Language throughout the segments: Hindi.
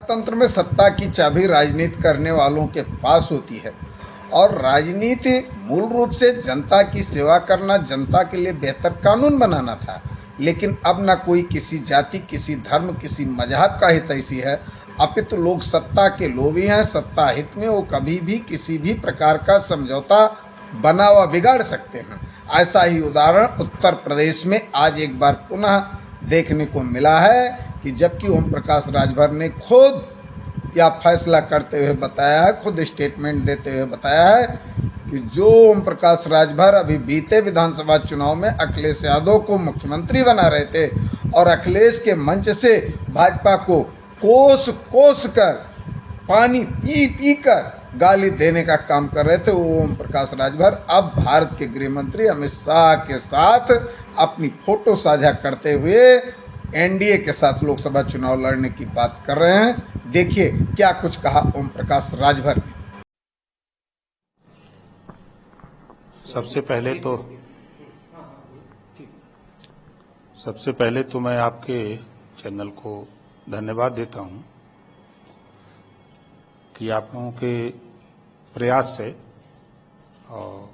तंत्र में सत्ता की चाबी राजनीति करने वालों के पास होती है और राजनीति मूल रूप से जनता की सेवा करना, जनता के लिए बेहतर कानून बनाना था। लेकिन अब न कोई किसी जाति, किसी धर्म, किसी मजहब का हितैषी है, अपितु लोग सत्ता के लोभी हैं। सत्ता हित में वो कभी भी किसी भी प्रकार का समझौता बना व बिगाड़ सकते हैं। ऐसा ही उदाहरण उत्तर प्रदेश में आज एक बार पुनः देखने को मिला है कि जबकि ओम प्रकाश राजभर ने खुद यह फैसला करते हुए बताया है, खुद स्टेटमेंट देते हुए बताया है कि जो ओम प्रकाश राजभर अभी बीते विधानसभा चुनाव में अखिलेश यादव को मुख्यमंत्री बना रहे थे और अखिलेश के मंच से भाजपा को कोस कोस कर, पानी पी पी कर गाली देने का काम कर रहे थे, वो ओम प्रकाश राजभर अब भारत के गृह मंत्री अमित शाह के साथ अपनी फोटो साझा करते हुए एनडीए के साथ लोकसभा चुनाव लड़ने की बात कर रहे हैं। देखिए क्या कुछ कहा ओम प्रकाश राजभर ने। सबसे पहले तो मैं आपके चैनल को धन्यवाद देता हूं कि आप लोगों के प्रयास से और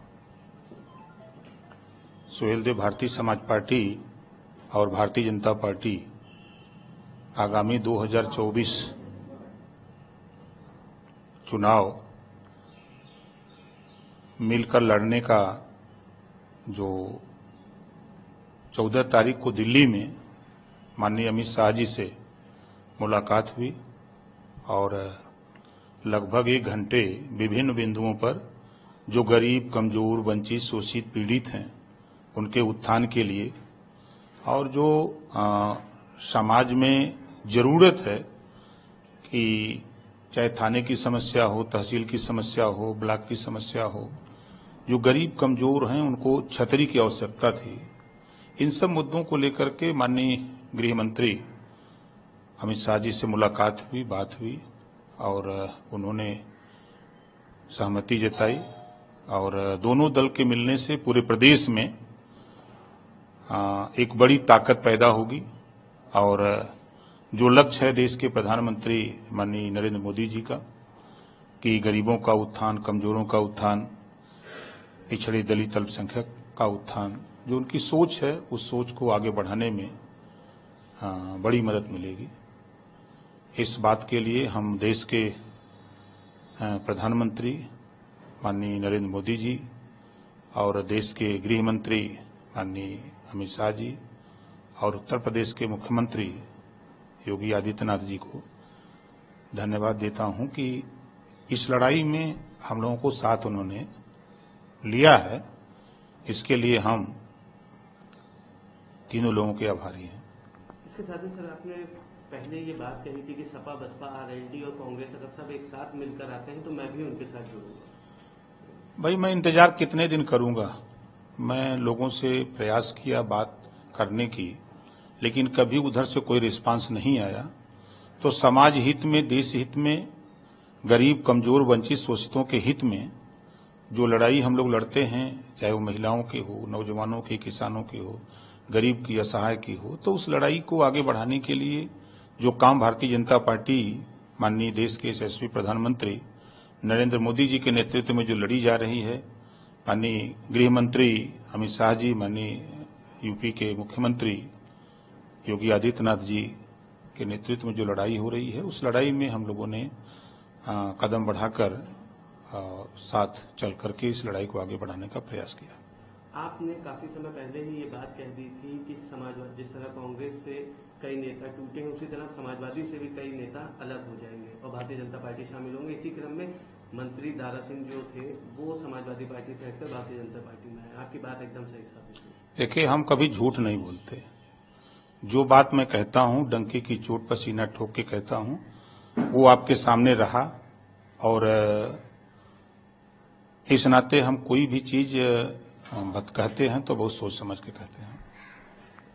सुहेलदेव भारतीय समाज पार्टी और भारतीय जनता पार्टी आगामी 2024 चुनाव मिलकर लड़ने का जो 14 तारीख को दिल्ली में माननीय अमित शाह जी से मुलाकात हुई और लगभग 1 घंटे विभिन्न बिंदुओं पर जो गरीब, कमजोर, वंचित, शोषित, पीड़ित हैं उनके उत्थान के लिए और जो समाज में जरूरत है कि चाहे थाने की समस्या हो, तहसील की समस्या हो, ब्लॉक की समस्या हो, जो गरीब कमजोर हैं उनको छतरी की आवश्यकता थी। इन सब मुद्दों को लेकर के माननीय गृह मंत्री अमित शाह जी से मुलाकात हुई, बात हुई और उन्होंने सहमति जताई और दोनों दल के मिलने से पूरे प्रदेश में एक बड़ी ताकत पैदा होगी और जो लक्ष्य है देश के प्रधानमंत्री माननीय नरेंद्र मोदी जी का कि गरीबों का उत्थान, कमजोरों का उत्थान, पिछड़े दलित अल्पसंख्यक का उत्थान, जो उनकी सोच है उस सोच को आगे बढ़ाने में बड़ी मदद मिलेगी। इस बात के लिए हम देश के प्रधानमंत्री माननीय नरेंद्र मोदी जी और देश के गृह मंत्री माननीय अमित शाह जी और उत्तर प्रदेश के मुख्यमंत्री योगी आदित्यनाथ जी को धन्यवाद देता हूं कि इस लड़ाई में हम लोगों को साथ उन्होंने लिया है। इसके लिए हम तीनों लोगों के आभारी हैं। इसके साथ ही सर आपने पहले ये बात कही थी कि सपा, बसपा, आरएलडी और कांग्रेस अगर सब एक साथ मिलकर आते हैं तो मैं भी उनके साथ जुड़ूंगा। भाई मैं इंतजार कितने दिन करूंगा। मैं लोगों से प्रयास किया बात करने की, लेकिन कभी उधर से कोई रिस्पांस नहीं आया। तो समाज हित में, देश हित में, गरीब, कमजोर, वंचित, शोषितों के हित में जो लड़ाई हम लोग लड़ते हैं, चाहे वो महिलाओं की हो, नौजवानों की, किसानों की हो, गरीब की, असहाय की हो, तो उस लड़ाई को आगे बढ़ाने के लिए जो काम भारतीय जनता पार्टी माननीय देश के यशस्वी प्रधानमंत्री नरेंद्र मोदी जी के नेतृत्व में जो लड़ी जा रही है, माननीय गृह मंत्री अमित शाह जी, माननीय यूपी के मुख्यमंत्री योगी आदित्यनाथ जी के नेतृत्व में जो लड़ाई हो रही है, उस लड़ाई में हम लोगों ने कदम बढ़ाकर साथ चल करके इस लड़ाई को आगे बढ़ाने का प्रयास किया। आपने काफी समय पहले ही ये बात कह दी थी कि समाजवादी, जिस तरह कांग्रेस से कई नेता टूटे हैं उसी तरह समाजवादी से भी कई नेता अलग हो जाएंगे और भारतीय जनता पार्टी शामिल होंगे। इसी क्रम में मंत्री दारा सिंह जो थे वो समाजवादी पार्टी से हटकर भारतीय जनता पार्टी में है। आपकी बात एकदम सही साबित हुई। देखिए, हम कभी झूठ नहीं बोलते। जो बात मैं कहता हूं, डंके की चोट पर सीना ठोक के कहता हूं, वो आपके सामने रहा और इस नाते हम कोई भी चीज कहते हैं तो बहुत सोच समझ के कहते हैं।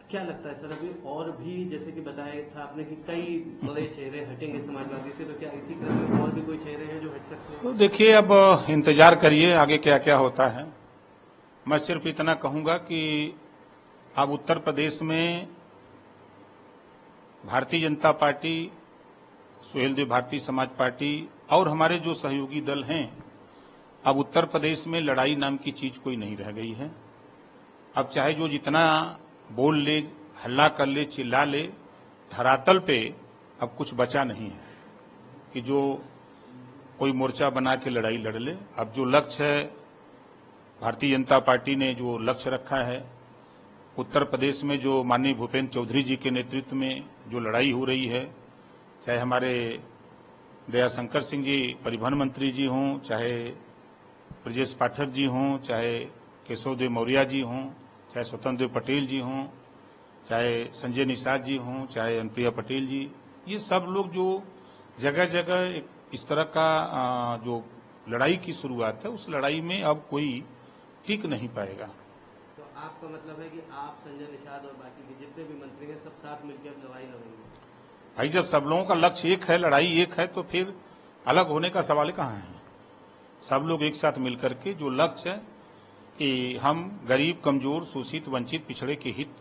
क्या लगता है सर, अभी और भी जैसे कि बताया था आपने कि कई बड़े चेहरे हटेंगे समाजवादी से, तो क्या इसी क्रम में और भी कोई चेहरे हैं जो हट सकते हैं? तो देखिए, अब इंतजार करिए आगे क्या क्या होता है। मैं सिर्फ इतना कहूंगा कि अब उत्तर प्रदेश में भारतीय जनता पार्टी सुहेलदेव भारतीय समाज पार्टी और हमारे जो सहयोगी दल हैं, अब उत्तर प्रदेश में लड़ाई नाम की चीज कोई नहीं रह गई है। अब चाहे जो जितना बोल ले, हल्ला कर ले, चिल्ला ले, धरातल पे अब कुछ बचा नहीं है कि जो कोई मोर्चा बना के लड़ाई लड़ ले। अब जो लक्ष्य है, भारतीय जनता पार्टी ने जो लक्ष्य रखा है, उत्तर प्रदेश में जो माननीय भूपेंद्र चौधरी जी के नेतृत्व में जो लड़ाई हो रही है, चाहे हमारे दयाशंकर सिंह जी परिवहन मंत्री जी हों, चाहे ब्रजेश पाठक जी हों, चाहे केशव देव मौर्य जी हों, चाहे स्वतंत्र देव पटेल जी हों, चाहे संजय निषाद जी हों, चाहे अनुप्रिया पटेल जी, ये सब लोग जो जगह जगह इस तरह का जो लड़ाई की शुरुआत है, उस लड़ाई में अब कोई टिक नहीं पाएगा। तो आपका मतलब है कि आप, संजय निषाद और बाकी के जितने भी मंत्री हैं, सब साथ मिलकर अब लड़ाई लड़ेंगे? भाई, जब सब लोगों का लक्ष्य एक है, लड़ाई एक है, तो फिर अलग होने का सवाल कहाँ है। सब लोग एक साथ मिलकर के जो लक्ष्य है कि हम गरीब, कमजोर, शोषित, वंचित, पिछड़े के हित,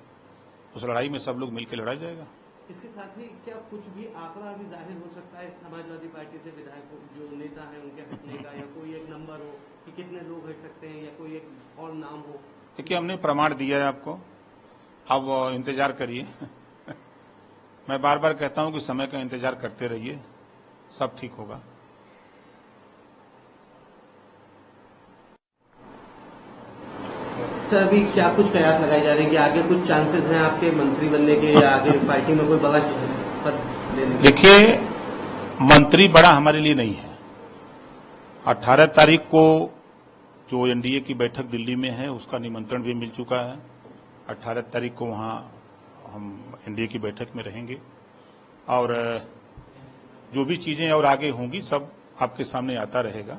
उस लड़ाई में सब लोग मिलकर लड़ा जाएगा। इसके साथ ही क्या कुछ भी आंकड़ा भी जाहिर हो सकता है समाजवादी पार्टी से विधायक जो नेता है उनके हटने का, या कोई एक नंबर हो कि कितने लोग हट सकते हैं, या कोई एक और नाम हो? देखिए, हमने प्रमाण दिया है आपको, अब इंतजार करिए। मैं बार बार कहता हूं कि समय का इंतजार करते रहिए, सब ठीक होगा। सर, अभी क्या कुछ कयास लगाए जा रहे हैं कि आगे कुछ चांसेस हैं आपके मंत्री बनने के, या आगे पार्टी में कोई बड़ा पद लेने के? देखिए, मंत्री बड़ा हमारे लिए नहीं है। 18 तारीख को जो एनडीए की बैठक दिल्ली में है, उसका निमंत्रण भी मिल चुका है। 18 तारीख को वहां हम एनडीए की बैठक में रहेंगे और जो भी चीजें और आगे होंगी सब आपके सामने आता रहेगा।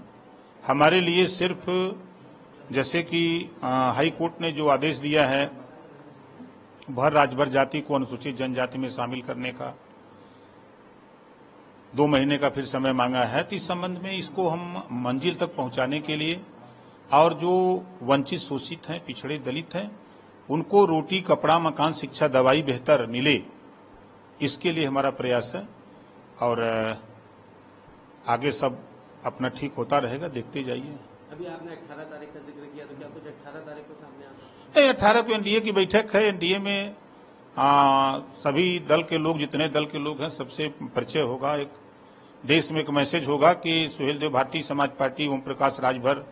हमारे लिए सिर्फ जैसे कि हाई कोर्ट ने जो आदेश दिया है भर राजभर जाति को अनुसूचित जनजाति में शामिल करने का, 2 महीने का फिर समय मांगा है, तो इस संबंध में इसको हम मंजिल तक पहुंचाने के लिए और जो वंचित, शोषित हैं, पिछड़े, दलित हैं, उनको रोटी, कपड़ा, मकान, शिक्षा, दवाई बेहतर मिले, इसके लिए हमारा प्रयास है। और आगे सब अपना ठीक होता रहेगा, देखते जाइए। अभी आपने 18 तारीख का जिक्र किया, तो क्या कुछ 18 तारीख को सामने आता है? 18 को एनडीए की बैठक है। एनडीए में सभी दल के लोग, जितने दल के लोग हैं, सबसे परिचय होगा। एक देश में एक मैसेज होगा कि सुहेलदेव भारतीय समाज पार्टी, ओम प्रकाश राजभर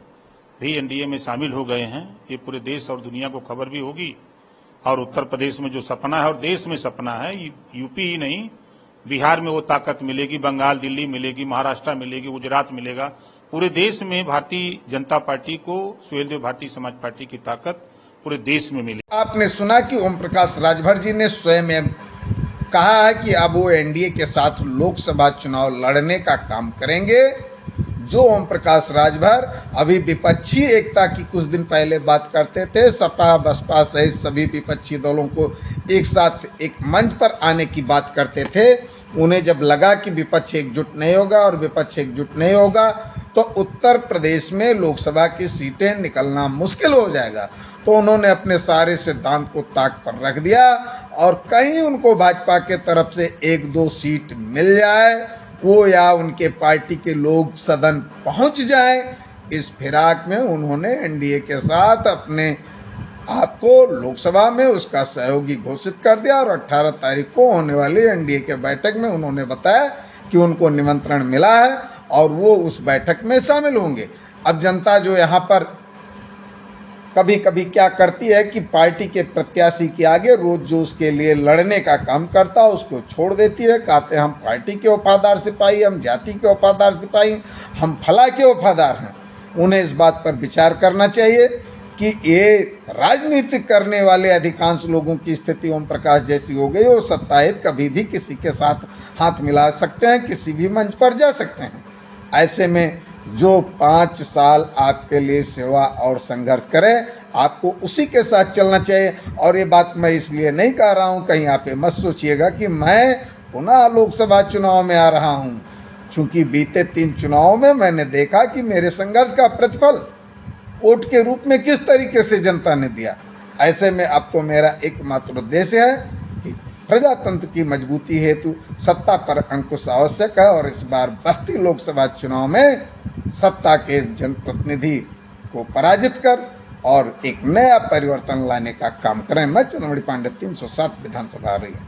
भी एनडीए में शामिल हो गए हैं। ये पूरे देश और दुनिया को खबर भी होगी। और उत्तर प्रदेश में जो सपना है और देश में सपना है, यूपी ही नहीं, बिहार में वो ताकत मिलेगी, बंगाल, दिल्ली मिलेगी, महाराष्ट्र मिलेगी, गुजरात मिलेगा। पूरे देश में भारतीय जनता पार्टी को, सुहेलदेव भारतीय समाज पार्टी की ताकत पूरे देश में मिली। आपने सुना कि ओम प्रकाश राजभर जी ने स्वयं कहा है कि अब वो एनडीए के साथ लोकसभा चुनाव लड़ने का काम करेंगे। जो ओम प्रकाश राजभर अभी विपक्षी एकता की कुछ दिन पहले बात करते थे, सपा, बसपा सहित सभी विपक्षी दलों को एक साथ एक मंच पर आने की बात करते थे, उन्हें जब लगा कि विपक्ष एकजुट नहीं होगा और विपक्ष एकजुट नहीं होगा तो उत्तर प्रदेश में लोकसभा की सीटें निकलना मुश्किल हो जाएगा, तो उन्होंने अपने सारे सिद्धांत को ताक पर रख दिया और कहीं उनको भाजपा के तरफ से 1-2 सीट मिल जाए, वो या उनके पार्टी के लोग सदन पहुंच जाए, इस फिराक में उन्होंने एनडीए के साथ अपने आपको लोकसभा में उसका सहयोगी घोषित कर दिया। और 18 तारीख को होने वाली एनडीए के बैठक में उन्होंने बताया कि उनको निमंत्रण मिला है और वो उस बैठक में शामिल होंगे। अब जनता जो यहाँ पर कभी कभी क्या करती है कि पार्टी के प्रत्याशी के आगे रोज जो उसके लिए लड़ने का काम करता है उसको छोड़ देती है, कहते हैं हम पार्टी के वफादार सिपाही, हम जाति के वफादार सिपाही, हम फला के वफादार हैं। उन्हें इस बात पर विचार करना चाहिए कि ये राजनीति करने वाले अधिकांश लोगों की स्थिति ओम प्रकाश जैसी हो गई। वो सत्ताहित कभी भी किसी के साथ हाथ मिला सकते हैं, किसी भी मंच पर जा सकते हैं। ऐसे में जो 5 साल आपके लिए सेवा और संघर्ष करे, आपको उसी के साथ चलना चाहिए। और ये बात मैं इसलिए नहीं कह रहा हूं, कहीं आप ये मत सोचिएगा कि मैं पुनः लोकसभा चुनाव में आ रहा हूं, चूंकि बीते 3 चुनावों में मैंने देखा कि मेरे संघर्ष का प्रतिफल वोट के रूप में किस तरीके से जनता ने दिया। ऐसे में अब तो मेरा एकमात्र उद्देश्य है कि प्रजातंत्र की मजबूती हेतु सत्ता पर अंकुश आवश्यक है और इस बार बस्ती लोकसभा चुनाव में सत्ता के जनप्रतिनिधि को पराजित कर और एक नया परिवर्तन लाने का काम करें। मैं चंद्रमणि पांडे, 307 विधानसभा रही।